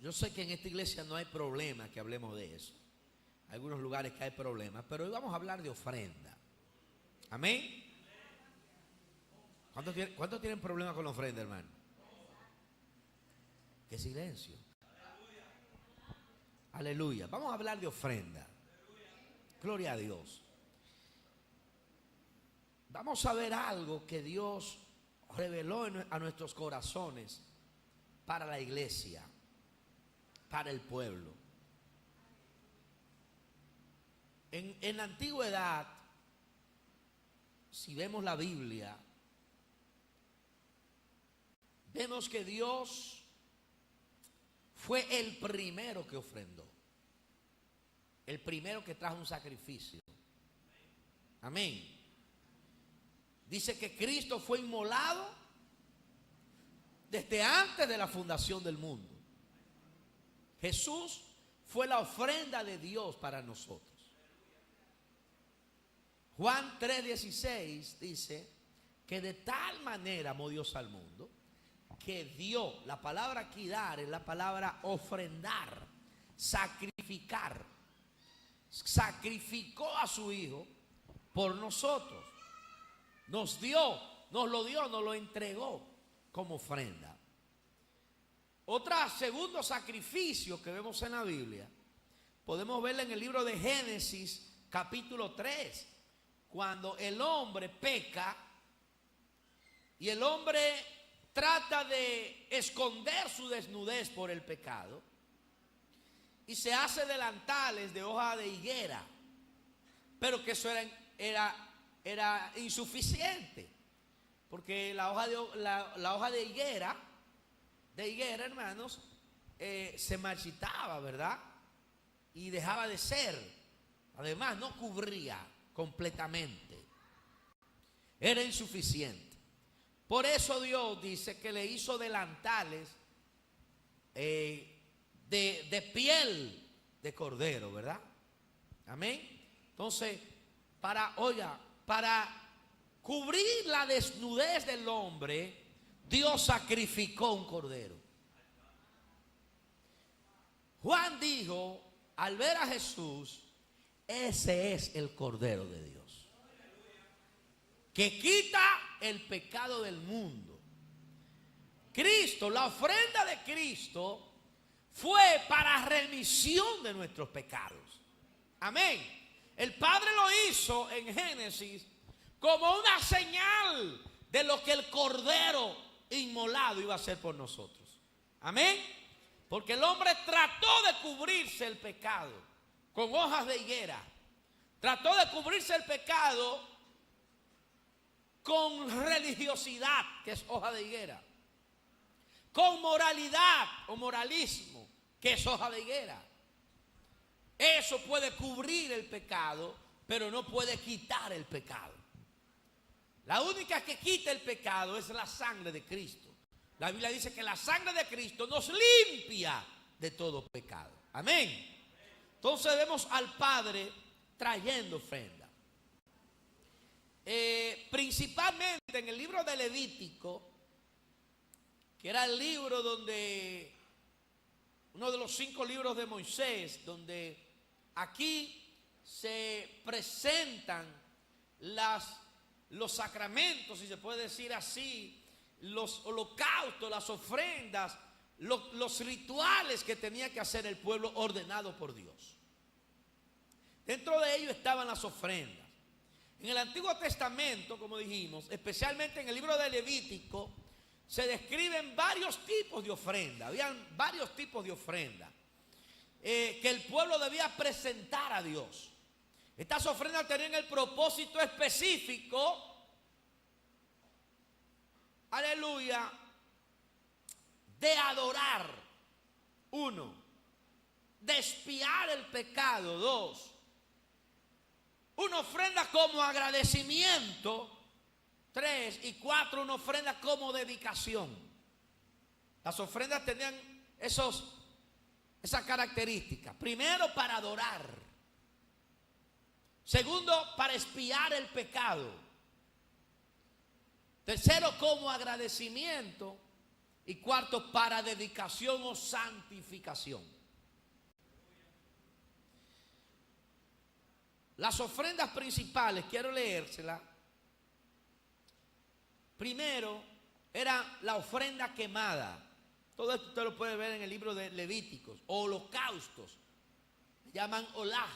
Yo sé que en esta iglesia no hay problema que hablemos de eso. Hay algunos lugares que hay problemas, pero hoy vamos a hablar de ofrenda. Amén. ¿Cuántos tienen problemas con la ofrenda, hermano? ¡Qué silencio! Aleluya. Vamos a hablar de ofrenda. Gloria a Dios. Vamos a ver algo que Dios reveló a nuestros corazones para la iglesia, para el pueblo. En la antigüedad, si vemos la Biblia, vemos que Dios fue el primero que ofrendó, el primero que trajo un sacrificio. Amén. Dice que Cristo fue inmolado desde antes de la fundación del mundo. Jesús fue la ofrenda de Dios para nosotros. Juan 3:16 dice que de tal manera amó Dios al mundo que dio, la palabra aquí dar es la palabra ofrendar, sacrificar. Sacrificó a su Hijo por nosotros. Nos lo entregó como ofrenda. Segundo sacrificio que vemos en la Biblia, podemos verlo en el libro de Génesis capítulo 3, cuando el hombre peca y el hombre trata de esconder su desnudez por el pecado y se hace delantales de hoja de higuera, pero que eso era insuficiente, porque la hoja de higuera, hermanos, se marchitaba, ¿verdad? Y dejaba de ser. Además, no cubría completamente. Era insuficiente. Por eso Dios dice que le hizo delantales de piel de cordero, ¿verdad? Amén. Entonces, para cubrir la desnudez del hombre, Dios sacrificó un cordero. Juan dijo, al ver a Jesús, ese es el Cordero de Dios, que quita el pecado del mundo. Cristo, la ofrenda de Cristo, fue para remisión de nuestros pecados. Amén. El Padre lo hizo en Génesis como una señal de lo que el Cordero inmolado iba a hacer por nosotros. Amén. Porque el hombre trató de cubrirse el pecado con hojas de higuera. Trató de cubrirse el pecado con religiosidad, que es hoja de higuera. Con moralidad o moralismo, que es hoja de higuera. Eso puede cubrir el pecado, pero no puede quitar el pecado. La única que quita el pecado es la sangre de Cristo. La Biblia dice que la sangre de Cristo nos limpia de todo pecado. Amén. Entonces vemos al Padre trayendo ofrenda. Principalmente en el libro de Levítico, que era el libro donde, uno de los 5 libros de Moisés, donde aquí se presentan los sacramentos, si se puede decir así, los holocaustos, las ofrendas, los rituales que tenía que hacer el pueblo ordenado por Dios. Dentro de ellos estaban las ofrendas. En el Antiguo Testamento, como dijimos, especialmente en el libro de Levítico, se describen varios tipos de ofrenda. Habían varios tipos de ofrenda que el pueblo debía presentar a Dios. Estas ofrendas tenían el propósito específico, aleluya, de adorar. 1, de expiar el pecado. 2, una ofrenda como agradecimiento. 3 y 4, una ofrenda como dedicación. Las ofrendas tenían esas características. Primero, para adorar. Segundo, para expiar el pecado. Tercero, como agradecimiento. Y cuarto, para dedicación o santificación. Las ofrendas principales, quiero leérsela. Primero, era la ofrenda quemada. Todo esto usted lo puede ver en el libro de Levíticos. O holocaustos. Se llaman olá,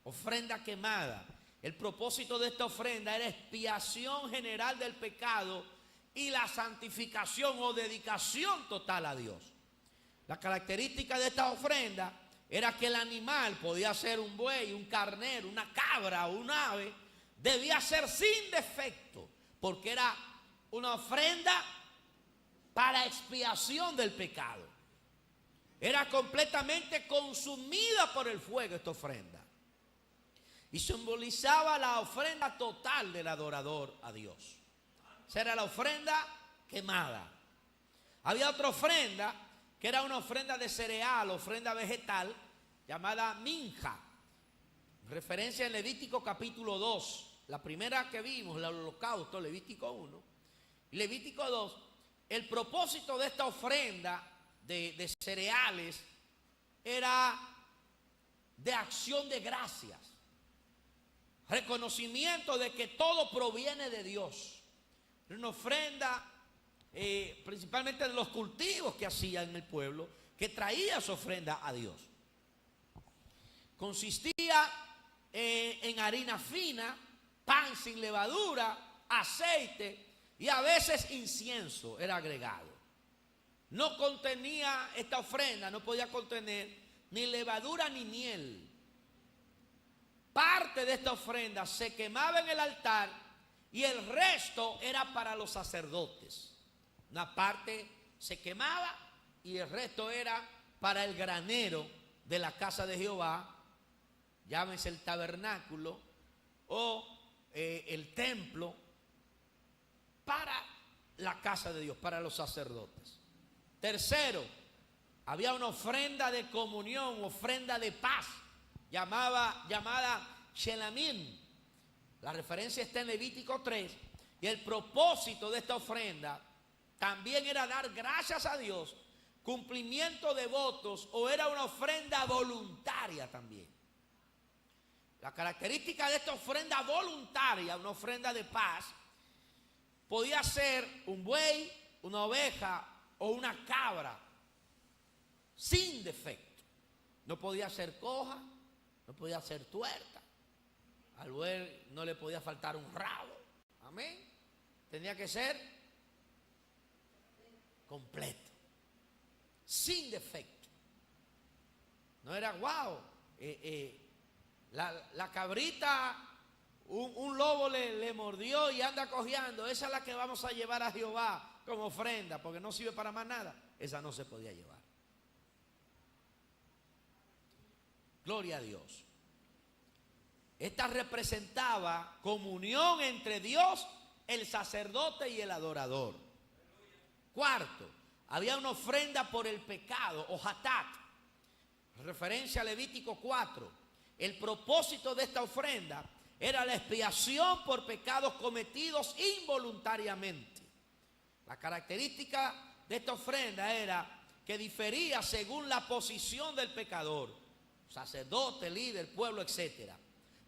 ofrenda quemada. El propósito de esta ofrenda era expiación general del pecado y la santificación o dedicación total a Dios. La característica de esta ofrenda era que el animal, podía ser un buey, un carnero, una cabra o un ave, debía ser sin defecto, porque era una ofrenda para expiación del pecado. Era completamente consumida por el fuego esta ofrenda. Y simbolizaba la ofrenda total del adorador a Dios. Esa era la ofrenda quemada. Había otra ofrenda que era una ofrenda de cereal, ofrenda vegetal, llamada minja. Referencia en Levítico capítulo 2. La primera que vimos, el holocausto, Levítico 1. Y Levítico 2, el propósito de esta ofrenda de cereales era de acción de gracias. Reconocimiento de que todo proviene de Dios. Una ofrenda principalmente de los cultivos que hacía en el pueblo, que traía su ofrenda a Dios. Consistía en harina fina, pan sin levadura, aceite y a veces incienso era agregado. No contenía esta ofrenda, no podía contener ni levadura ni miel. Parte de esta ofrenda se quemaba en el altar y el resto era para los sacerdotes. Una parte se quemaba y el resto era para el granero de la casa de Jehová, llámese el tabernáculo o el templo, para la casa de Dios, para los sacerdotes. Tercero, había una ofrenda de comunión, ofrenda de paz, llamada Shelamim. La referencia está en Levítico 3. Y el propósito de esta ofrenda también era dar gracias a Dios, cumplimiento de votos, o era una ofrenda voluntaria también. La característica de esta ofrenda voluntaria, una ofrenda de paz, podía ser un buey, una oveja o una cabra sin defecto. No podía ser coja, no podía ser tuerta. Al buey no le podía faltar un rabo. Amén. Tenía que ser completo, sin defecto. No era guau. La cabrita, un lobo le mordió y anda cojeando. Esa es la que vamos a llevar a Jehová como ofrenda, porque no sirve para más nada. Esa no se podía llevar. Gloria a Dios. Esta representaba comunión entre Dios, el sacerdote y el adorador. Cuarto, había una ofrenda por el pecado, o hatat, referencia a Levítico 4. El propósito de esta ofrenda era la expiación por pecados cometidos involuntariamente. La característica de esta ofrenda era que difería según la posición del pecador, sacerdote, líder, pueblo, etc.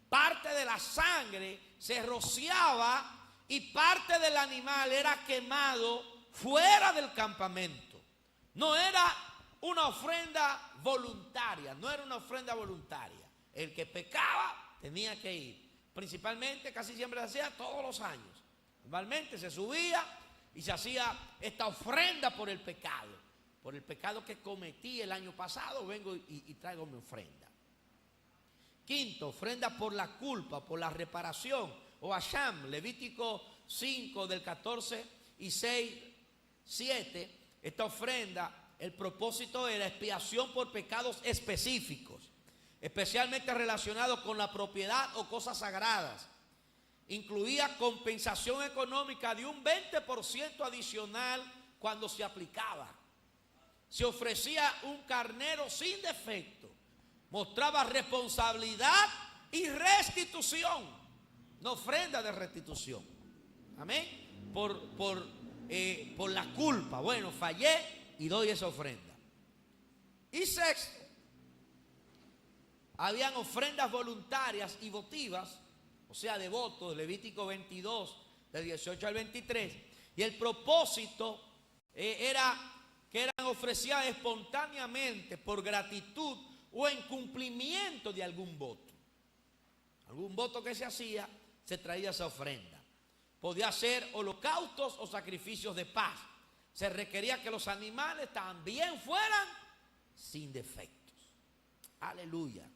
Parte de la sangre se rociaba y parte del animal era quemado fuera del campamento. No era una ofrenda voluntaria, no era una ofrenda voluntaria. El que pecaba tenía que ir. Principalmente, casi siempre se hacía todos los años. Normalmente se subía y se hacía esta ofrenda por el pecado que cometí el año pasado. Vengo y traigo mi ofrenda. Quinto, ofrenda por la culpa, por la reparación, o Asham, Levítico 5 del 14 y 6, 7. Esta ofrenda, el propósito era expiación por pecados específicos, especialmente relacionados con la propiedad o cosas sagradas. Incluía compensación económica de un 20% adicional cuando se aplicaba. Se ofrecía un carnero sin defecto. Mostraba responsabilidad y restitución. Una ofrenda de restitución. Amén. Por por la culpa. Bueno, fallé y doy esa ofrenda. Y sexto, habían ofrendas voluntarias y votivas, o sea, de votos, Levítico 22, del 18 al 23. Y el propósito era que eran ofrecidas espontáneamente por gratitud o en cumplimiento de algún voto. Algún voto que se hacía, se traía esa ofrenda. Podía ser holocaustos o sacrificios de paz. Se requería que los animales también fueran sin defectos. Aleluya.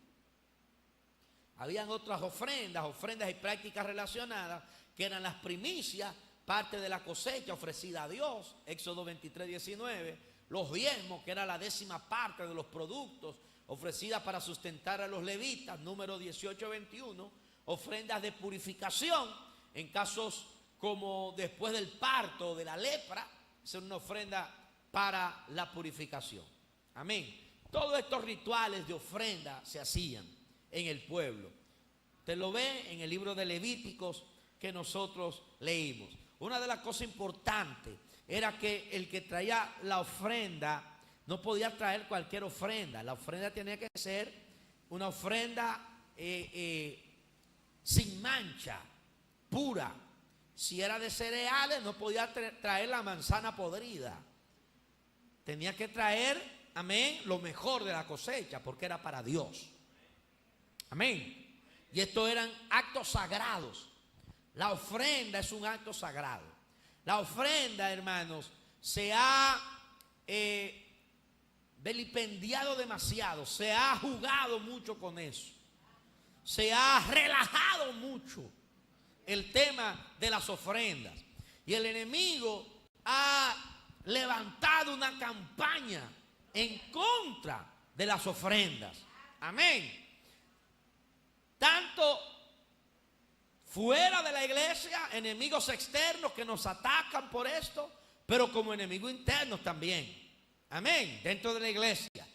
Habían otras ofrendas y prácticas relacionadas que eran las primicias, parte de la cosecha ofrecida a Dios, Éxodo 23, 19, los diezmos, que era la 10ª parte de los productos ofrecida para sustentar a los levitas, número 18, 21, ofrendas de purificación, en casos como después del parto o de la lepra, es una ofrenda para la purificación. Amén. Todos estos rituales de ofrenda se hacían en el pueblo. Usted lo ve en el libro de Levíticos que nosotros leímos. Una de las cosas importantes era que el que traía la ofrenda no podía traer cualquier ofrenda. La ofrenda tenía que ser una ofrenda sin mancha, pura. Si era de cereales, no podía traer la manzana podrida. Tenía que traer, amén, lo mejor de la cosecha, porque era para Dios. Amén. Y estos eran actos sagrados. La ofrenda es un acto sagrado. La ofrenda, hermanos, se ha vilipendiado demasiado. Se ha jugado mucho con eso. Se ha relajado mucho el tema de las ofrendas. Y el enemigo ha levantado una campaña en contra de las ofrendas. Amén. Tanto fuera de la iglesia, enemigos externos que nos atacan por esto, pero como enemigos internos también. Amén. Dentro de la iglesia.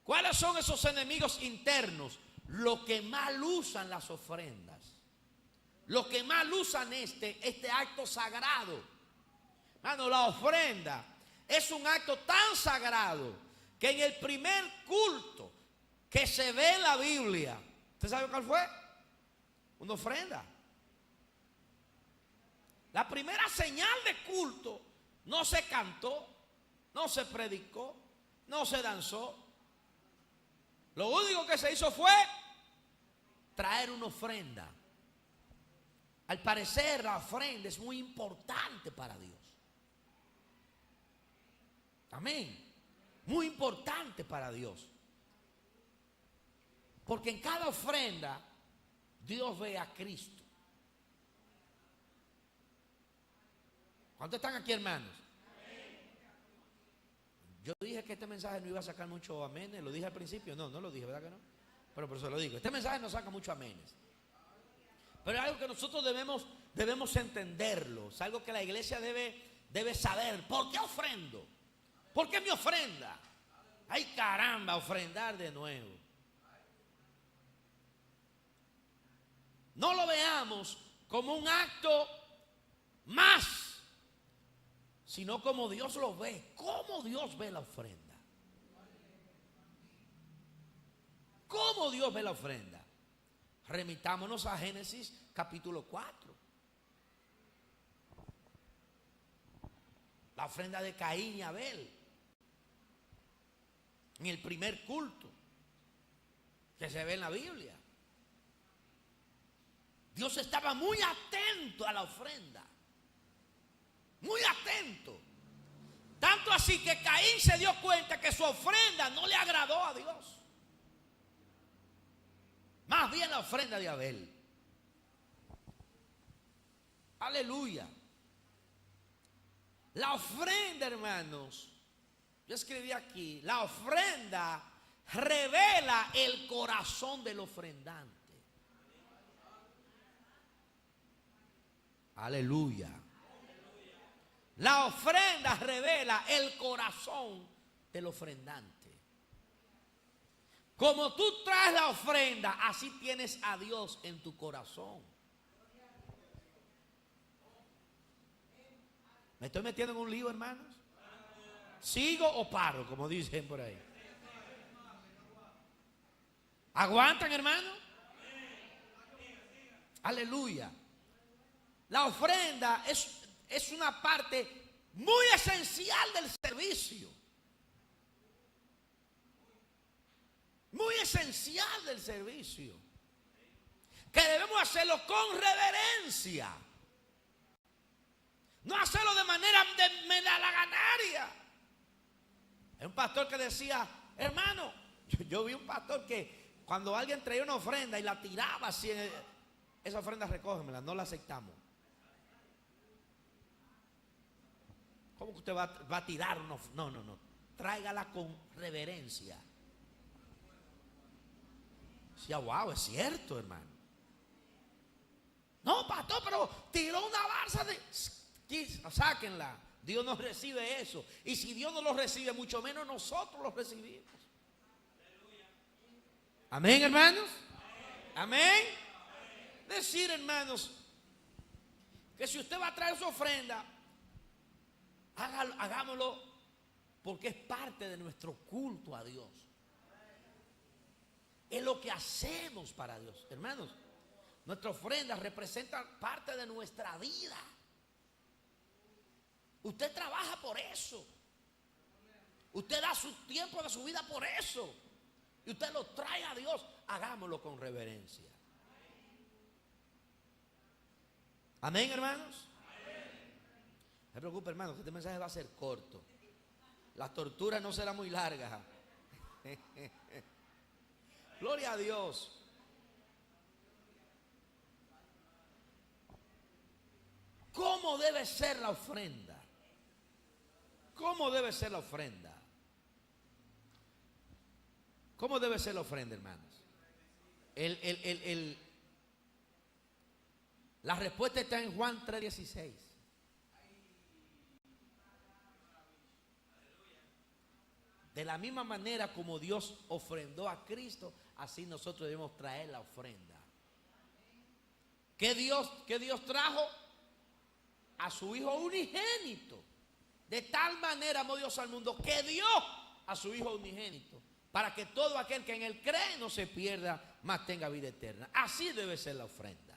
¿Cuáles son esos enemigos internos? Los que mal usan las ofrendas. Los que mal usan este acto sagrado. Hermano, la ofrenda es un acto tan sagrado que en el primer culto que se ve en la Biblia, ¿usted sabe cuál fue? Una ofrenda. La primera señal de culto no se cantó, no se predicó, no se danzó. Lo único que se hizo fue traer una ofrenda. Al parecer la ofrenda es muy importante para Dios. Amén. Muy importante para Dios. Porque en cada ofrenda Dios ve a Cristo. ¿Cuántos están aquí, hermanos? Yo dije que este mensaje no iba a sacar mucho amenes. ¿Lo dije al principio? No, no lo dije, ¿verdad que no? Pero por eso lo digo. Este mensaje no saca mucho amenes. Pero es algo que nosotros debemos entenderlo. Es algo que la iglesia debe saber. ¿Por qué ofrendo? ¿Por qué mi ofrenda? Ay, caramba, ofrendar de nuevo. No lo veamos como un acto más, sino como Dios lo ve. ¿Cómo Dios ve la ofrenda? ¿Cómo Dios ve la ofrenda? Remitámonos a Génesis capítulo 4. La ofrenda de Caín y Abel. En el primer culto que se ve en la Biblia. Dios estaba muy atento a la ofrenda. Muy atento. Tanto así que Caín se dio cuenta que su ofrenda no le agradó a Dios. Más bien la ofrenda de Abel. Aleluya. La ofrenda, hermanos, yo escribí aquí, la ofrenda revela el corazón del ofrendante. Aleluya. La ofrenda revela el corazón del ofrendante. Como tú traes la ofrenda, así tienes a Dios en tu corazón. ¿Me estoy metiendo en un lío, hermanos? ¿Sigo o paro, como dicen por ahí? ¿Aguantan, hermano? Aleluya. La ofrenda es una parte muy esencial del servicio. Muy esencial del servicio. Que debemos hacerlo con reverencia. No hacerlo de manera de medalaganaria. Hay un pastor que decía, hermano, yo vi un pastor que cuando alguien traía una ofrenda y la tiraba así, esa ofrenda recógemela, no la aceptamos. ¿Cómo que usted va a tirar una ofrenda? No. Tráigala con reverencia. Decía, wow, es cierto, hermano. No, pastor, pero tiró una balsa de... Sáquenla. Dios no recibe eso. Y si Dios no lo recibe, mucho menos nosotros lo recibimos. Amén, hermanos. Amén. Decir, hermanos, que si usted va a traer su ofrenda, hagámoslo porque es parte de nuestro culto a Dios. Es lo que hacemos para Dios. Hermanos, nuestra ofrenda representa parte de nuestra vida. Usted trabaja por eso. Usted da su tiempo de su vida por eso. Y usted lo trae a Dios. Hagámoslo con reverencia. Amén, hermanos. No se preocupe, hermanos, que este mensaje va a ser corto. La tortura no será muy larga. Gloria a Dios. ¿Cómo debe ser la ofrenda? ¿Cómo debe ser la ofrenda? ¿Cómo debe ser la ofrenda, hermanos? La respuesta está en Juan 3:16. De la misma manera como Dios ofrendó a Cristo, así nosotros debemos traer la ofrenda. ¿Qué Dios trajo? A su Hijo unigénito. De tal manera amó Dios al mundo que dio a su Hijo unigénito, para que todo aquel que en él cree no se pierda, mas tenga vida eterna. Así debe ser la ofrenda.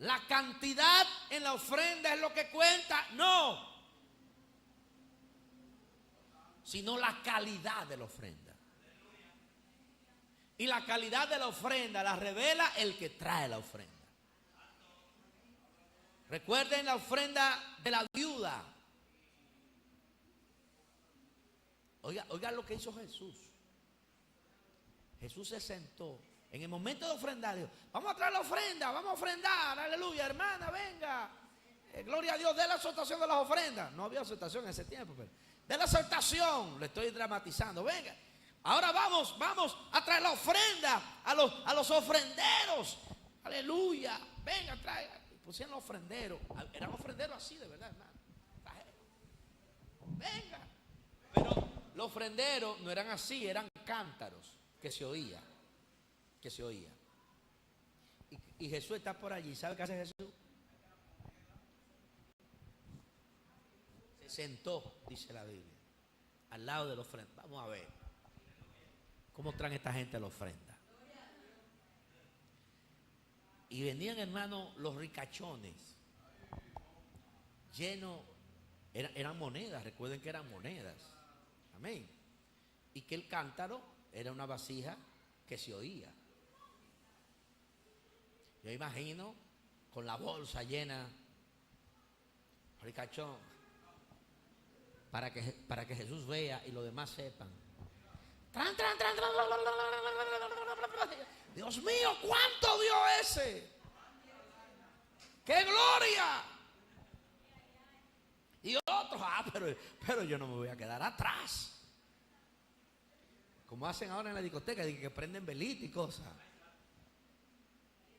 La cantidad en la ofrenda es lo que cuenta, no, sino la calidad de la ofrenda. Y la calidad de la ofrenda la revela el que trae la ofrenda. Recuerden la ofrenda de la viuda. Oiga lo que hizo Jesús. Jesús se sentó en el momento de ofrendar. Dijo, vamos a traer la ofrenda, vamos a ofrendar, aleluya, hermana, venga. Gloria a Dios, de la exaltación de las ofrendas. No había exaltación en ese tiempo, pero de la exaltación, le estoy dramatizando, venga. Ahora vamos a traer la ofrenda a los ofrenderos. Aleluya, venga, traiga. Pusieron los ofrenderos. Eran ofrenderos así, de verdad, hermano. Venga. Pero los ofrenderos no eran así, eran cántaros que se oía. Que se oía. Y Jesús está por allí. ¿Sabe qué hace Jesús? Se sentó, dice la Biblia, al lado de la ofrenda. Vamos a ver cómo traen esta gente la ofrenda. Y venían, hermano, los ricachones llenos, eran monedas, recuerden que eran monedas. Amén. Y que el cántaro era una vasija que se oía. Yo imagino con la bolsa llena, ricachón, para que Jesús vea y los demás sepan. Dios mío, ¿cuánto dio ese? ¡Qué gloria! Y otros, pero yo no me voy a quedar atrás. Como hacen ahora en la discoteca, que prenden velita y cosas.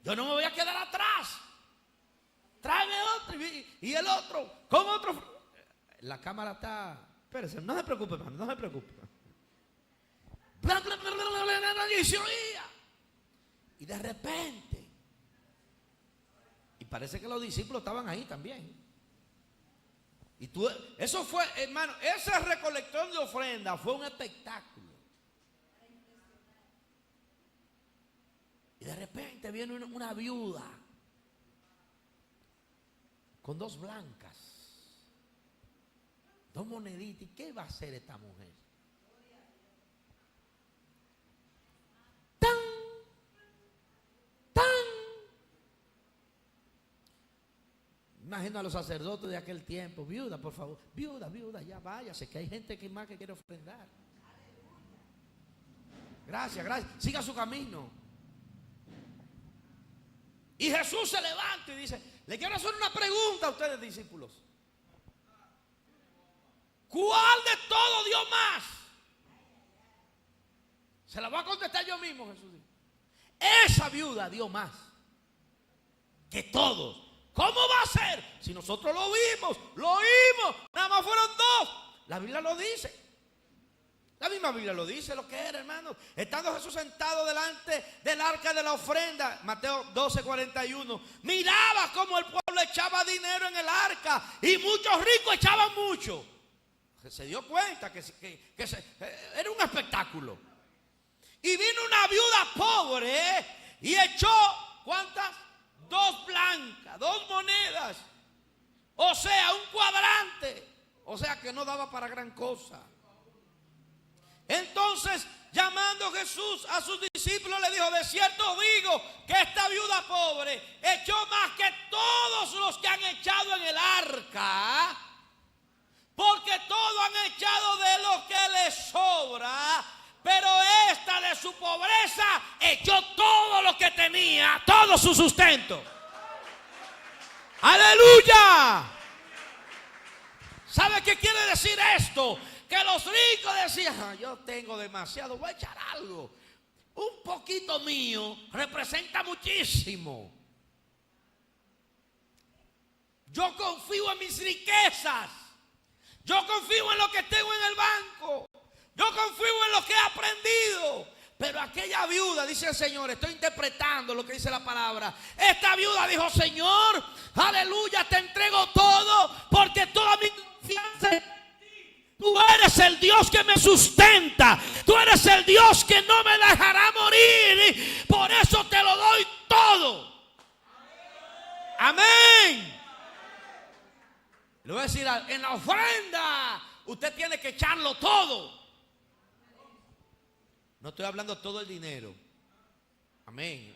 Yo no me voy a quedar atrás. Tráeme otro. Y el otro, con otro. La cámara está. Espérese, no se preocupe, hermano, no se preocupe. Y se oía. Y de repente, y parece que los discípulos estaban ahí también. Eso fue, hermano, ese recolectón de ofrenda fue un espectáculo. Y de repente viene una viuda con 2 blancas, 2 moneditas. ¿Y qué va a hacer esta mujer? ¡Tan! ¡Tan! Imagino a los sacerdotes de aquel tiempo. Viuda, por favor. Viuda, ya váyase, que hay gente que más que quiere ofrendar. Gracias. Siga su camino. Y Jesús se levanta y dice: le quiero hacer una pregunta a ustedes, discípulos. ¿Cuál de todo dio más? Se la voy a contestar yo mismo, Jesús dijo. Esa viuda dio más que todos. ¿Cómo va a ser? Si nosotros lo oímos, nada más fueron 2. La Biblia lo dice. La misma Biblia lo dice lo que era, hermanos. Estando Jesús sentado delante del arca de la ofrenda, Mateo 12:41, miraba cómo el pueblo echaba dinero en el arca y muchos ricos echaban mucho. Se dio cuenta que era un espectáculo. Y vino una viuda pobre y echó, ¿cuántas? 2 blancas, 2 monedas. O sea, un cuadrante. O sea que no daba para gran cosa. Entonces, llamando Jesús a sus discípulos, le dijo: de cierto digo que esta viuda pobre echó más que todos los que han echado en el arca, porque todos han echado de lo que les sobra, pero esta de su pobreza echó todo lo que tenía, todo su sustento. ¡Aleluya! ¿Sabe qué quiere decir esto? Que los ricos decían: yo tengo demasiado, voy a echar algo. Un poquito mío representa muchísimo. Yo confío en mis riquezas. Yo confío en lo que tengo en el banco. Yo confío en lo que he aprendido. Pero aquella viuda, dice el Señor, estoy interpretando lo que dice la palabra. Esta viuda dijo: Señor, aleluya, te entrego todo, porque toda mi confianza es en ti. Tú eres el Dios que me sustenta. Tú eres el Dios que no me dejará morir. Por eso te lo doy todo. Amén. Le voy a decir, en la ofrenda usted tiene que echarlo todo. No estoy hablando todo el dinero. Amén.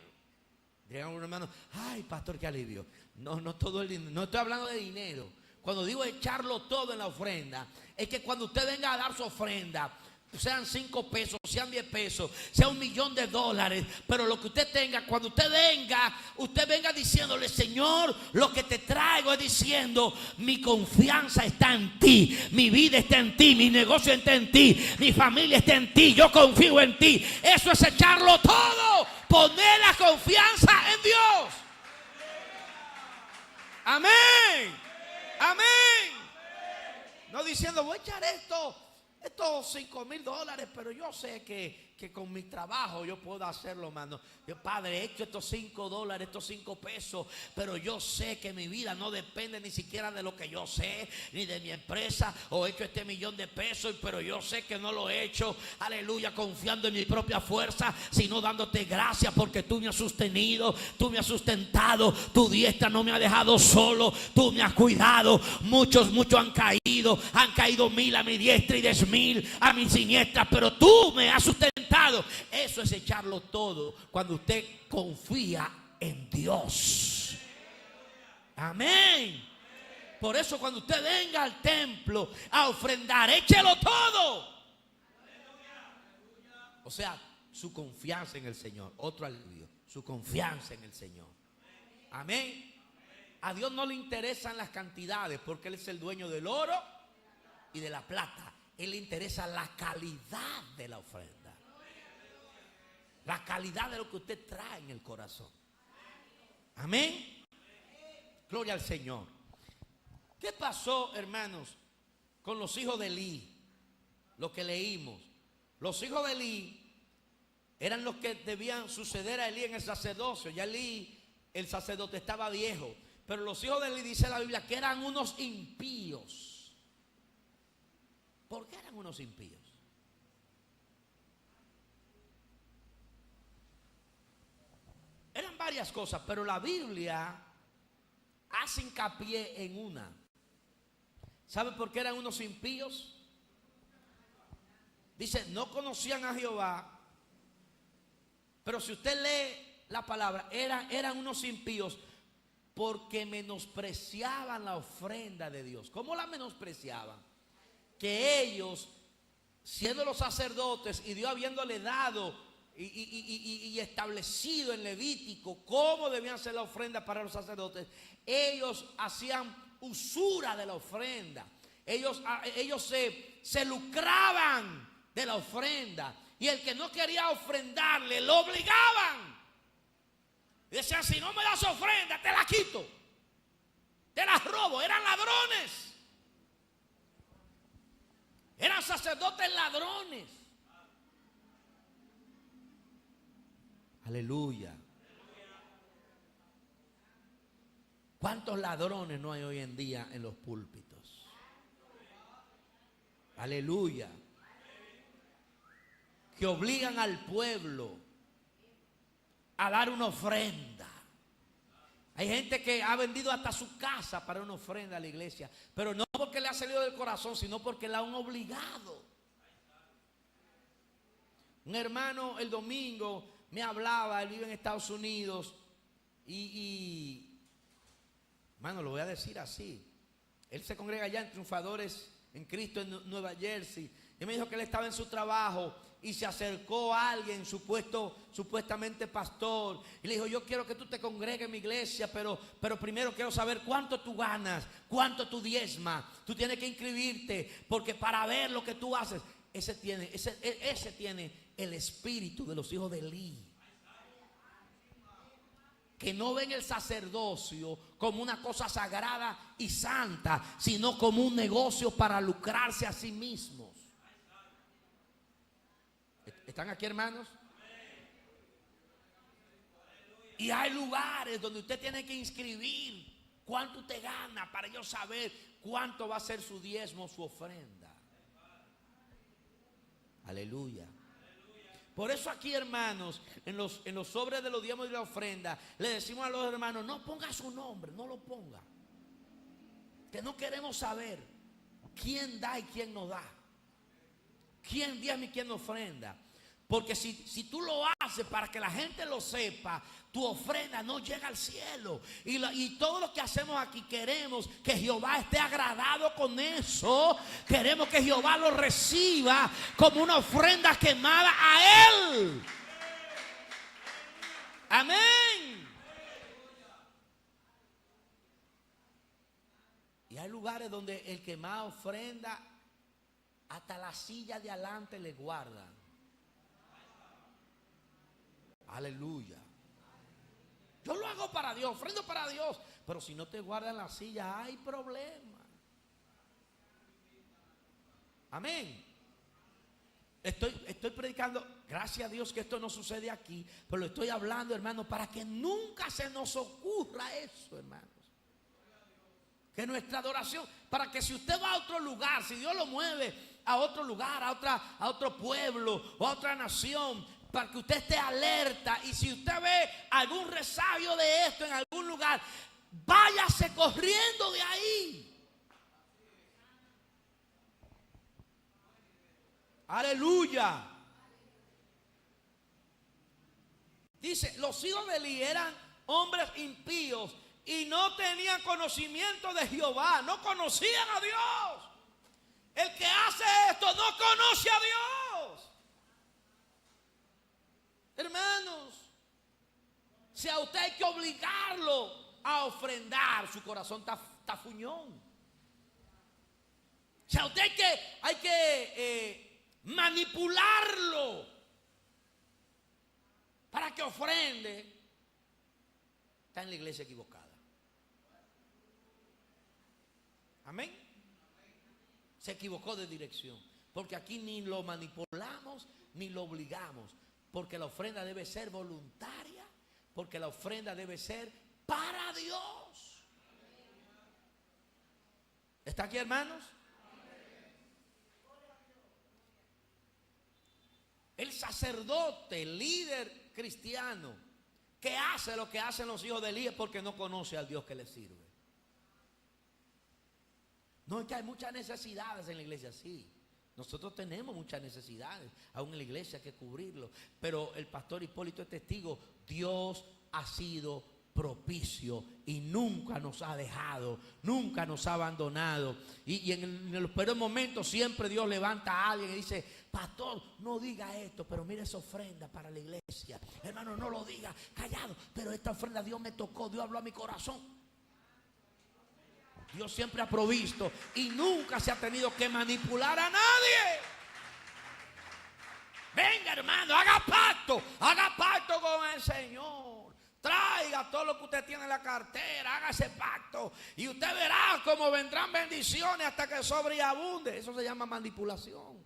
Digan un hermano: ay, pastor, qué alivio. No todo el dinero. No estoy hablando de dinero. Cuando digo echarlo todo en la ofrenda, es que cuando usted venga a dar su ofrenda, sean 5 pesos, sean 10 pesos, sea $1,000,000, pero lo que usted tenga, cuando usted venga diciéndole: Señor, lo que te traigo es diciendo, mi confianza está en ti, mi vida está en ti, mi negocio está en ti, mi familia está en ti, yo confío en ti. Eso es echarlo todo, poner la confianza en Dios. Amén. Amén. No diciendo: voy a echar estos $5,000, pero yo sé que con mi trabajo yo puedo hacerlo, mano. Yo, Padre, he hecho estos $5, estos 5 pesos, pero yo sé que mi vida no depende ni siquiera de lo que yo sé, ni de mi empresa, o he hecho este $1,000,000, pero yo sé que no lo he hecho, aleluya, confiando en mi propia fuerza, sino dándote gracias porque tú me has sostenido, tú me has sustentado, tu diestra no me ha dejado solo, tú me has cuidado. Muchos han caído 1,000 a mi diestra y 10,000 a mi siniestra, pero tú me has sustentado. Eso es echarlo todo cuando usted confía en Dios. Amén. Por eso cuando usted venga al templo a ofrendar, échelo todo. O sea, su confianza en el Señor. Otro alivio, su confianza en el Señor. Amén. A Dios no le interesan las cantidades, porque Él es el dueño del oro y de la plata. Él le interesa la calidad de la ofrenda, la calidad de lo que usted trae en el corazón. Amén. Gloria al Señor. ¿Qué pasó, hermanos, con los hijos de Elí? Lo que leímos. Los hijos de Elí eran los que debían suceder a Elí en el sacerdocio. Ya Elí el sacerdote estaba viejo. Pero los hijos de Eli, dice la Biblia, que eran unos impíos. ¿Por qué eran unos impíos? Eran varias cosas, pero la Biblia hace hincapié en una. ¿Sabe por qué eran unos impíos? Dice, no conocían a Jehová. Pero si usted lee la palabra, eran unos impíos porque menospreciaban la ofrenda de Dios. ¿Cómo la menospreciaban? Que ellos, siendo los sacerdotes y Dios habiéndole dado y establecido en Levítico cómo debían ser la ofrenda para los sacerdotes, ellos hacían usura de la ofrenda. Ellos se lucraban de la ofrenda. Y el que no quería ofrendarle, lo obligaban. Y decían, si no me das ofrenda, te la quito, te la robo. Eran ladrones. Eran sacerdotes ladrones. Aleluya. ¿Cuántos ladrones no hay hoy en día en los púlpitos? Aleluya. Que obligan al pueblo a dar una ofrenda. Hay gente que ha vendido hasta su casa para una ofrenda a la iglesia, pero no porque le ha salido del corazón, sino porque la han obligado. Un hermano el domingo me hablaba, él vive en Estados Unidos hermano, lo voy a decir así. Él se congrega allá en Triunfadores en Cristo en Nueva Jersey. Y me dijo que él estaba en su trabajo y se acercó a alguien, supuestamente pastor, y le dijo, yo quiero que tú te congregues en mi iglesia, pero primero quiero saber cuánto tú ganas, cuánto tú diezmas. Tú tienes que inscribirte, porque para ver lo que tú haces. Ese tiene el espíritu de los hijos de Eli, que no ven el sacerdocio como una cosa sagrada y santa, sino como un negocio para lucrarse a sí mismos. ¿Están aquí, hermanos? Y hay lugares donde usted tiene que inscribir cuánto usted gana para yo saber cuánto va a ser su diezmo, su ofrenda. Aleluya. Por eso aquí, hermanos, en los sobres de los diezmos y la ofrenda, le decimos a los hermanos, no ponga su nombre, no lo ponga. Que no queremos saber quién da y quién no da, quién diezma y quién ofrenda. Porque si tú lo haces para que la gente lo sepa, tu ofrenda no llega al cielo. Y todo lo que hacemos aquí, queremos que Jehová esté agradado con eso. Queremos que Jehová lo reciba como una ofrenda quemada a Él. Amén. Y hay lugares donde el que más ofrenda, hasta la silla de adelante le guardan. Aleluya. Yo lo hago para Dios, ofrendo para Dios. Pero si no te guardan la silla, hay problema. Amén. Estoy predicando, gracias a Dios que esto no sucede aquí, pero lo estoy hablando, hermano, para que nunca se nos ocurra eso, hermanos. Que nuestra adoración, para que si usted va a otro lugar, si Dios lo mueve a otro lugar, a otro pueblo o a otra nación, para que usted esté alerta, y si usted ve algún resabio de esto en algún lugar, váyase corriendo de ahí. Aleluya. Dice, los hijos de Eli eran hombres impíos y no tenían conocimiento de Jehová, no conocían a Dios. El que hace esto no conoce a Dios. Hermanos, si a usted hay que obligarlo a ofrendar, su corazón está fuñón. Si a usted hay que manipularlo para que ofrende, está en la iglesia equivocada. Amén. Se equivocó de dirección, porque aquí ni lo manipulamos ni lo obligamos. Porque la ofrenda debe ser voluntaria, Porque la ofrenda debe ser para Dios. ¿Está aquí, hermanos? El sacerdote, el líder cristiano, que hace lo que hacen los hijos de Elí, es porque no conoce al Dios que le sirve. No, es que hay muchas necesidades en la iglesia, sí. Nosotros tenemos muchas necesidades, aún en la iglesia hay que cubrirlo. Pero el pastor Hipólito es testigo, Dios ha sido propicio y nunca nos ha dejado, nunca nos ha abandonado. Y en los peores momentos siempre Dios levanta a alguien y dice: pastor, no diga esto, pero mire esa ofrenda para la iglesia. Hermano, no lo diga, callado, pero esta ofrenda Dios me tocó, Dios habló a mi corazón. Dios siempre ha provisto y nunca se ha tenido que manipular a nadie. Venga, hermano, haga pacto con el Señor. Traiga todo lo que usted tiene en la cartera, haga ese pacto y usted verá cómo vendrán bendiciones hasta que sobre y abunde. Eso se llama manipulación.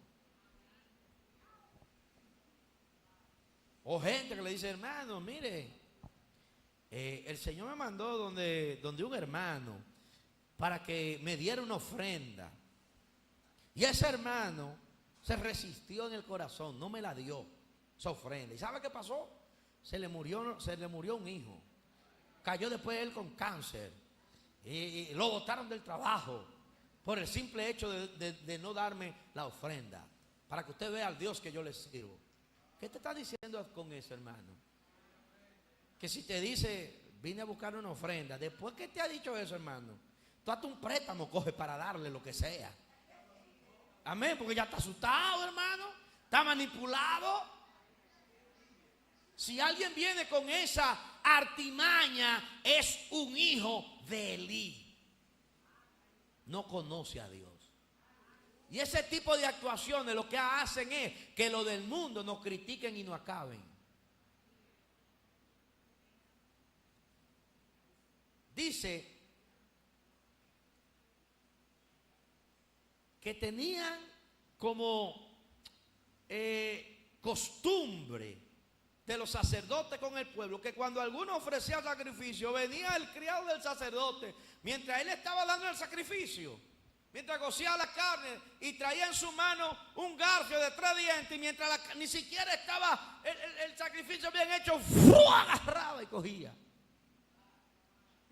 O gente que le dice: hermano, mire, el Señor me mandó donde un hermano para que me diera una ofrenda. Y ese hermano se resistió en el corazón, no me la dio esa ofrenda. ¿Y sabe qué pasó? Se le murió un hijo. Cayó después él con cáncer. Y lo botaron del trabajo por el simple hecho de no darme la ofrenda. Para que usted vea al Dios que yo le sirvo. ¿Qué te está diciendo con eso, hermano? Que si te dice: vine a buscar una ofrenda, después que te ha dicho eso, hermano, tú hasta un préstamo coges para darle lo que sea. Amén, porque ya está asustado, hermano. Está manipulado. Si alguien viene con esa artimaña, es un hijo de Elí. No conoce a Dios. Y ese tipo de actuaciones lo que hacen es que lo del mundo nos critiquen y nos acaben. Dice que tenían como costumbre de los sacerdotes con el pueblo, que cuando alguno ofrecía sacrificio, venía el criado del sacerdote, mientras él estaba dando el sacrificio, mientras cocía la carne, y traía en su mano un garfio de 3 dientes, y mientras ni siquiera estaba el sacrificio bien hecho, agarraba y cogía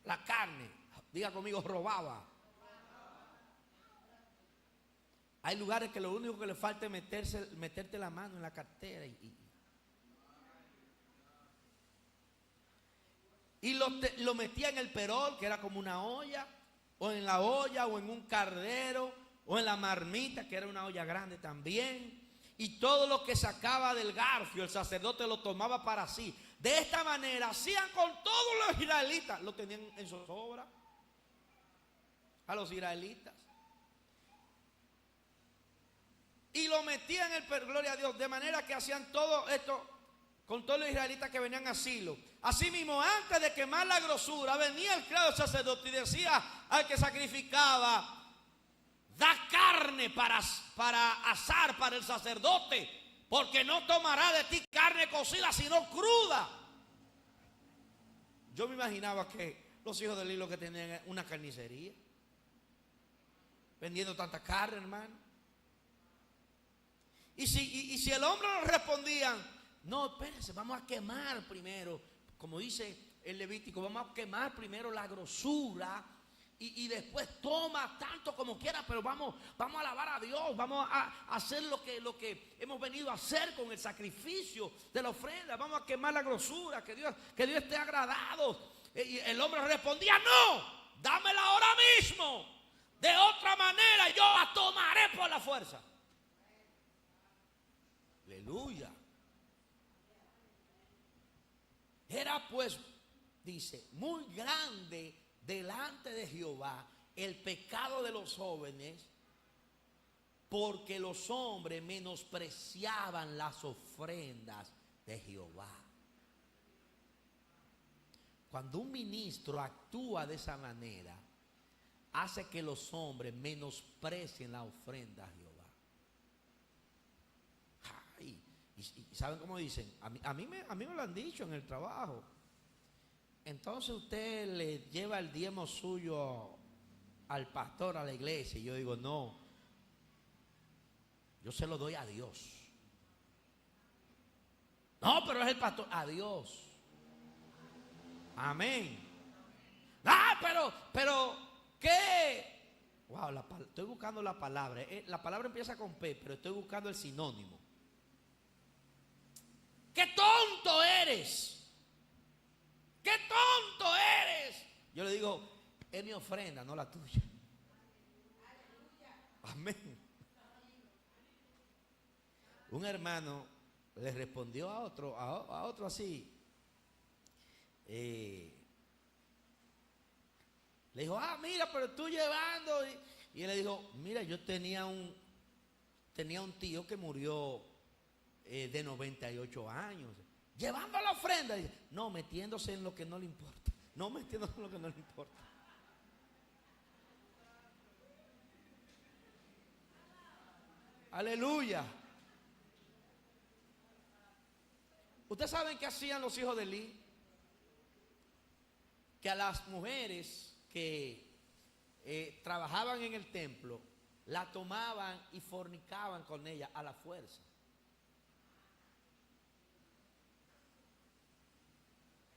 la carne. Diga conmigo: robaba. Hay lugares que lo único que le falta es meterte la mano en la cartera y lo metía en el perol, que era como una olla, o en la olla, o en un cardero, o en la marmita, que era una olla grande también. Y todo lo que sacaba del garfio, el sacerdote lo tomaba para sí. De esta manera hacían con todos los israelitas. Lo tenían en zozobra a los israelitas. Y lo metían en el perol, gloria a Dios. De manera que hacían todo esto con todos los israelitas que venían a Silo. Asimismo, antes de quemar la grosura, venía el criado del sacerdote y decía al que sacrificaba: da carne para asar para el sacerdote, porque no tomará de ti carne cocida, sino cruda. Yo me imaginaba que los hijos del hilo que tenían una carnicería, vendiendo tanta carne, hermano. Y si el hombre no respondían: no, espérense, vamos a quemar primero, como dice el Levítico, vamos a quemar primero la grosura y después toma tanto como quiera, pero vamos a alabar a Dios, vamos a hacer lo que hemos venido a hacer con el sacrificio de la ofrenda, vamos a quemar la grosura, que Dios esté agradado. Y el hombre respondía: no, dámela ahora mismo, de otra manera yo la tomaré por la fuerza. Aleluya. Era pues, dice, muy grande delante de Jehová el pecado de los jóvenes, porque los hombres menospreciaban las ofrendas de Jehová. Cuando un ministro actúa de esa manera, hace que los hombres menosprecien la ofrenda a Jehová. Ay, y ¿saben cómo dicen? A mí me lo han dicho en el trabajo. entonces usted le lleva el diezmo suyo al pastor, a la iglesia. Y yo digo, no, yo se lo doy a Dios. No, pero es el pastor, a Dios. Amén. Ah, pero, ¿qué? Wow, estoy buscando la palabra. La palabra empieza con P, pero estoy buscando el sinónimo. ¡Qué tonto eres! ¡Qué tonto eres! Yo le digo, es mi ofrenda, no la tuya. Amén. Un hermano le respondió a otro así. Le dijo, mira, pero tú llevando. Y él le dijo, mira, yo tenía un tío que murió de 98 años. Llevando la ofrenda. Y, no, metiéndose en lo que no le importa. No metiéndose en lo que no le importa. Aleluya. ¿Ustedes saben qué hacían los hijos de Elí? Que a las mujeres que trabajaban en el templo, la tomaban y fornicaban con ella a la fuerza.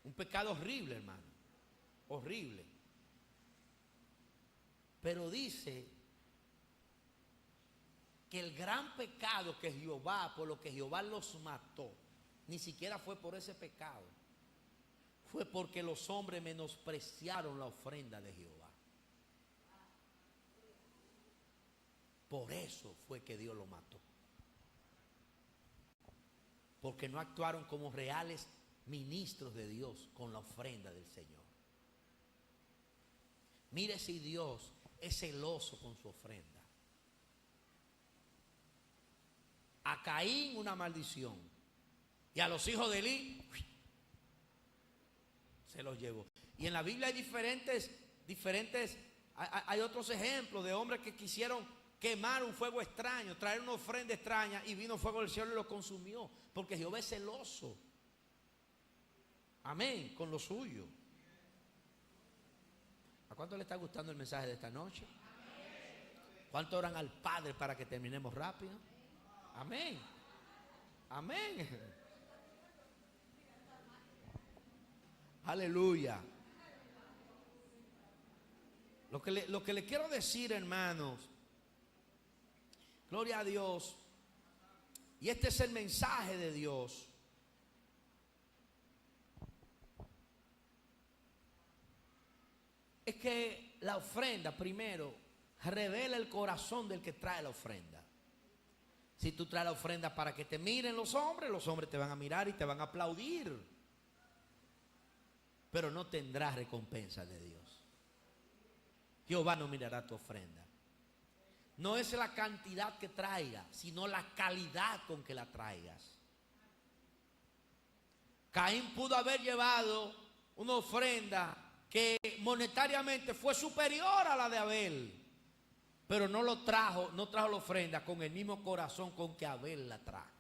Un pecado horrible, hermano. Horrible. Pero dice que el gran pecado que Jehová, por lo que Jehová los mató, ni siquiera fue por ese pecado. Fue porque los hombres menospreciaron la ofrenda de Jehová. Por eso fue que Dios lo mató. Porque no actuaron como reales ministros de Dios con la ofrenda del Señor. Mire si Dios es celoso con su ofrenda. A Caín una maldición y a los hijos de Elí se los llevó. Y en la Biblia hay diferentes, hay otros ejemplos de hombres que quisieron quemar un fuego extraño, traer una ofrenda extraña, y vino fuego del cielo y lo consumió, porque Jehová es celoso. Amén, con lo suyo. ¿A cuánto le está gustando el mensaje de esta noche? ¿Cuánto oran al Padre para que terminemos rápido? Amén. Amén. Aleluya. Lo que le quiero decir, hermanos, gloria a Dios, y este es el mensaje de Dios. Es que la ofrenda, primero, revela el corazón del que trae la ofrenda. Si tú traes la ofrenda para que te miren los hombres te van a mirar y te van a aplaudir. Pero no tendrás recompensa de Dios. Jehová no mirará tu ofrenda. No es la cantidad que traigas, sino la calidad con que la traigas. Caín pudo haber llevado una ofrenda que monetariamente fue superior a la de Abel, pero no trajo la ofrenda con el mismo corazón con que Abel la trajo.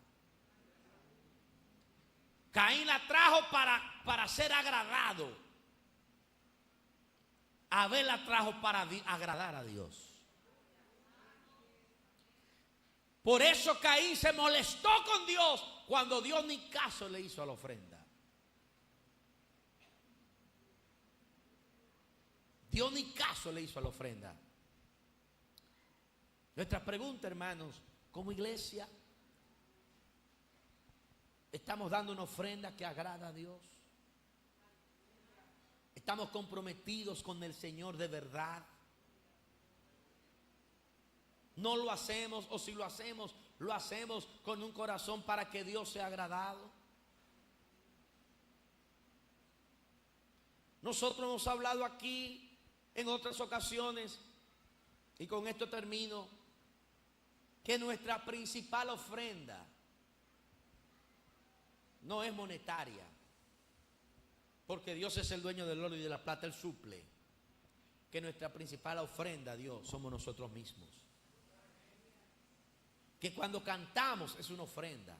Caín la trajo para ser agradado. Abel la trajo para agradar a Dios. Por eso Caín se molestó con Dios cuando Dios ni caso le hizo a la ofrenda. Dios ni caso le hizo a la ofrenda. Nuestra pregunta, hermanos, como iglesia, ¿estamos dando una ofrenda que agrada a Dios? ¿Estamos comprometidos con el Señor de verdad? No lo hacemos, o si lo hacemos con un corazón para que Dios sea agradado. Nosotros hemos hablado aquí en otras ocasiones, y con esto termino, que nuestra principal ofrenda no es monetaria, porque Dios es el dueño del oro y de la plata, Él suple. Que nuestra principal ofrenda a Dios somos nosotros mismos. Que cuando cantamos es una ofrenda.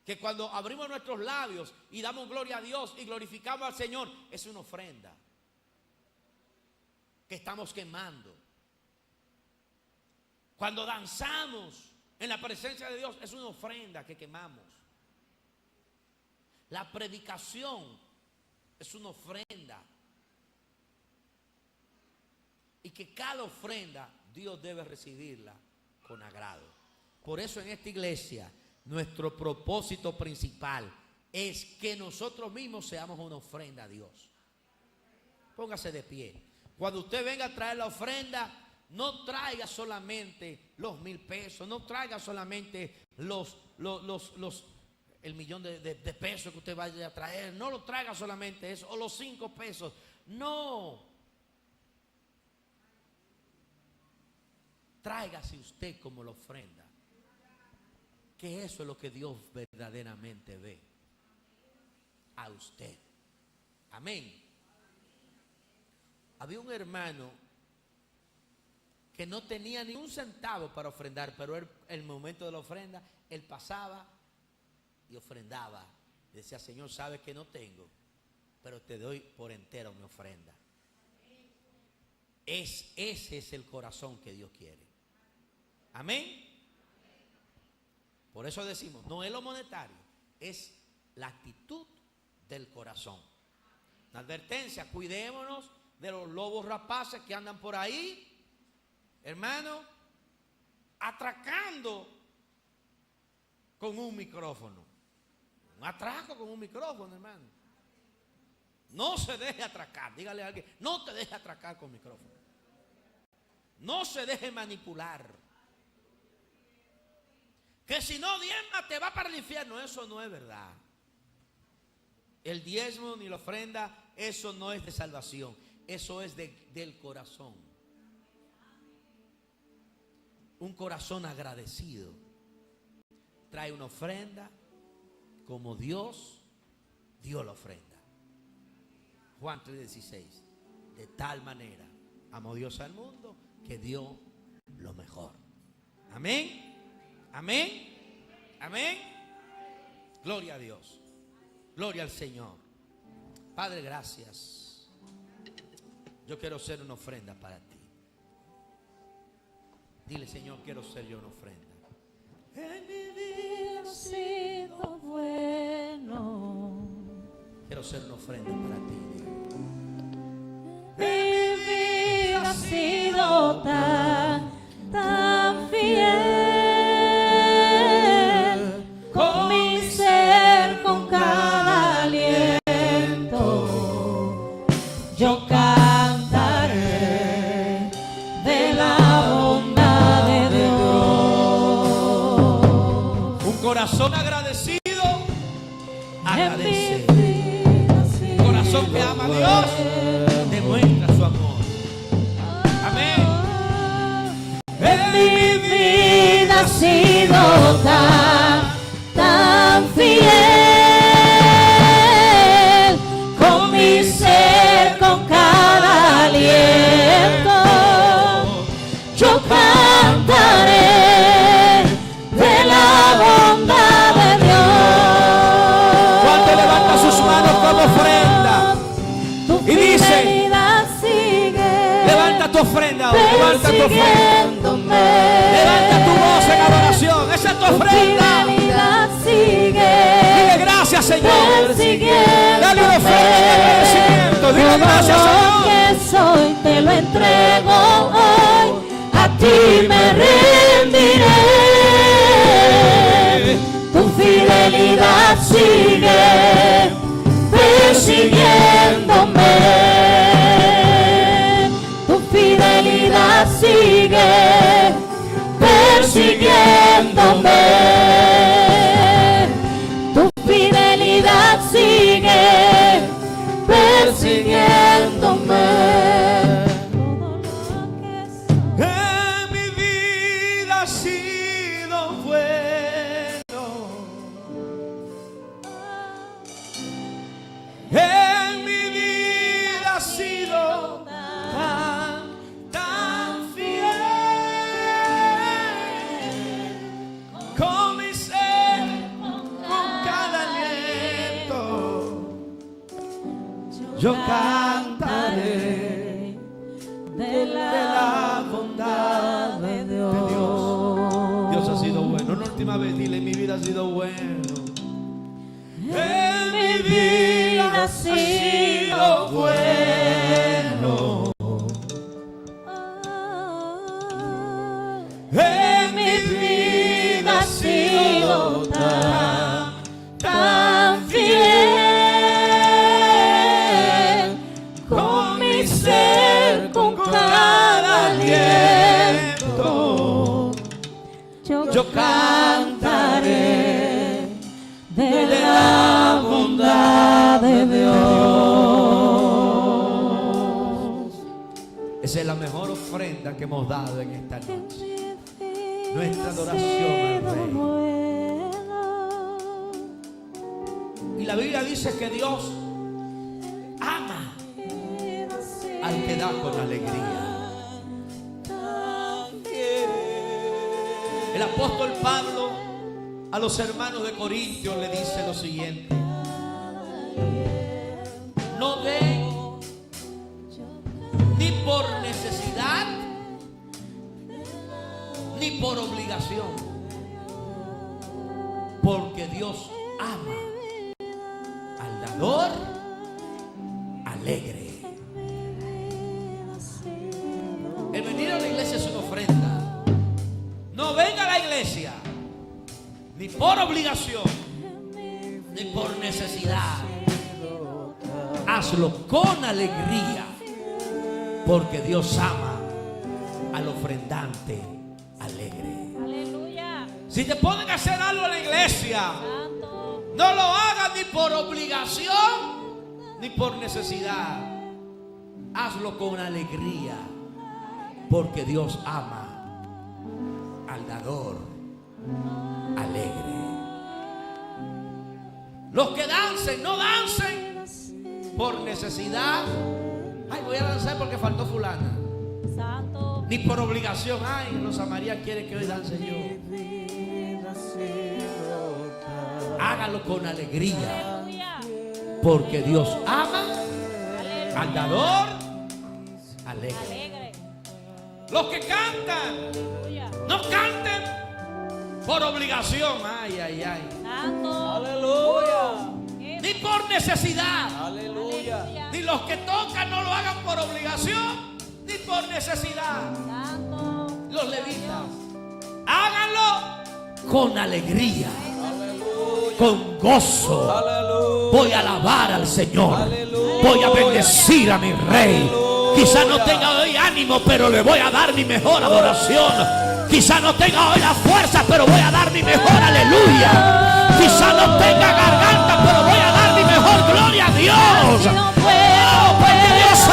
que cuando abrimos nuestros labios y damos gloria a Dios y glorificamos al Señor, es una ofrenda que estamos quemando. Cuando danzamos en la presencia de Dios, es una ofrenda que quemamos. La predicación es una ofrenda. Y que cada ofrenda Dios debe recibirla con agrado. Por eso en esta iglesia nuestro propósito principal es que nosotros mismos seamos una ofrenda a Dios. Póngase de pie. Cuando usted venga a traer la ofrenda, no traiga solamente los 1,000 pesos, no traiga solamente el millón de pesos que usted vaya a traer, no lo traiga solamente eso, o los 5 pesos. No. Tráigase usted como la ofrenda, que eso es lo que Dios verdaderamente ve a usted. Amén. Había un hermano que no tenía ni un centavo para ofrendar, pero el momento de la ofrenda, él pasaba y ofrendaba. Decía: Señor, sabes que no tengo, pero te doy por entero mi ofrenda. Ese es el corazón que Dios quiere. Amén. Por eso decimos, no es lo monetario, es la actitud del corazón. La advertencia: cuidémonos de los lobos rapaces que andan por ahí, hermano, atracando con un micrófono. Un atraco con un micrófono, hermano. No se deje atracar. Dígale a alguien: no te deje atracar con micrófono. No se deje manipular. Que si no diezma te va para el infierno. Eso no es verdad. El diezmo ni la ofrenda, eso no es de salvación. Eso es del corazón. Un corazón agradecido trae una ofrenda como Dios dio la ofrenda. Juan 3:16. De tal manera amó Dios al mundo que dio lo mejor. Amén. Amén. Amén. Gloria a Dios. Gloria al Señor. Padre, gracias. Yo quiero ser una ofrenda para ti. Dile: Señor, quiero ser yo una ofrenda. En mi vida ha sido bueno. Quiero ser una ofrenda para ti. Mi vida ha sido tan fiel. Con mi ser, con cada aliento, yo cantaré de la bondad de Dios. Un corazón agradecido agradece. Un corazón que ama a Dios demuestra su amor. Amén. En mi vida ha sido tan fiel, con mi ser, con cada aliento, yo cantaré de la bondad de Dios. ¿Cuánto levanta sus manos como ofrenda? Tu Y dice: fidelidad sigue, levanta tu ofrenda, levanta tu ofrenda. persiguiéndome. Levanta tu voz en adoración. Esa es tu Tu ofrenda. fidelidad sigue, Dile: gracias, Señor. persiguiéndome. Dale una ofrenda de agradecimiento. Dile: gracias, Todo lo Señor. que soy te lo entrego hoy, a ti me rendiré. Tu fidelidad sigue persiguiéndome. Tu fidelidad sigue persiguiéndome. Tu fidelidad sigue persiguiéndome. En mi vida ha sido bueno. En mi vida ha sido tan fiel. Con mi ser, con yo cantaré de la bondad de Dios. Dios ha sido bueno. Una última vez, dile: mi vida ha sido bueno. En mi vida ha sido bueno. En mi vida ha sido tan fiel. Con mi ser, con cada aliento, yo cantaré de la bondad de Dios. Esa es la mejor ofrenda que hemos dado en esta noche. Nuestra adoración al Rey. Y la Biblia dice que Dios ama al que da con alegría. El apóstol Pablo a los hermanos de Corintios le dice lo siguiente: no den ni por necesidad ni por obligación, porque Dios ama al dador alegre. El venir a la iglesia es una ofrenda. No venga a la iglesia ni por obligación ni por necesidad. Hazlo con alegría, porque Dios ama al ofrendante alegre. Aleluya. Si te ponen a hacer algo en la iglesia, Santo. no lo hagas ni por obligación ni por necesidad. Hazlo con alegría, porque Dios ama al dador alegre. Los que dancen, no dancen por necesidad. Ay, voy a danzar porque faltó fulana. Santo. Ni por obligación. Ay, Rosa María quiere que hoy dance yo. Hágalo con alegría, Aleluya. porque Dios ama Aleluya. al dador alegre. Alegre. Los que cantan, Aleluya. no canten por obligación. Ay, ay, ay. Santo. Aleluya. Ni por necesidad. Aleluya. Ni los que tocan no lo hagan por obligación ni por necesidad. Santo. Los levitas, háganlo con alegría, con gozo. Aleluya. Voy a alabar al Señor. Aleluya. Voy a bendecir a mi Rey. Quizá no tenga hoy ánimo, pero le voy a dar mi mejor adoración. Quizá no tenga hoy la fuerza, pero voy a dar mi mejor aleluya. Quizá no tenga garganta, pero voy a dar mi mejor gloria a Dios. No puedo, Oh, porque Dios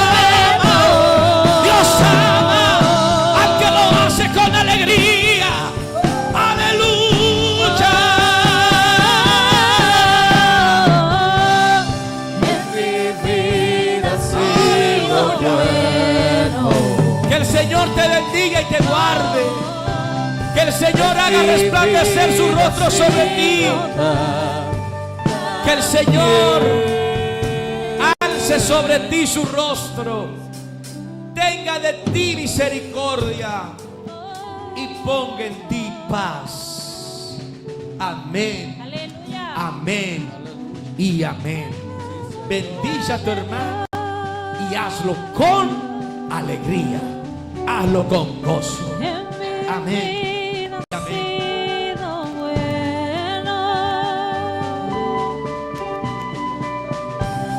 ama al que lo hace con alegría. Aleluya. En mi vida ha sido bueno. Que el Señor te bendiga y te guarde. Que el Señor haga resplandecer su rostro sobre ti. Que el Señor alce sobre ti su rostro, tenga de ti misericordia y ponga en ti paz. Amén, Aleluya. amén y amén. Bendice a tu hermano y hazlo con alegría, hazlo con gozo. En mi Amén.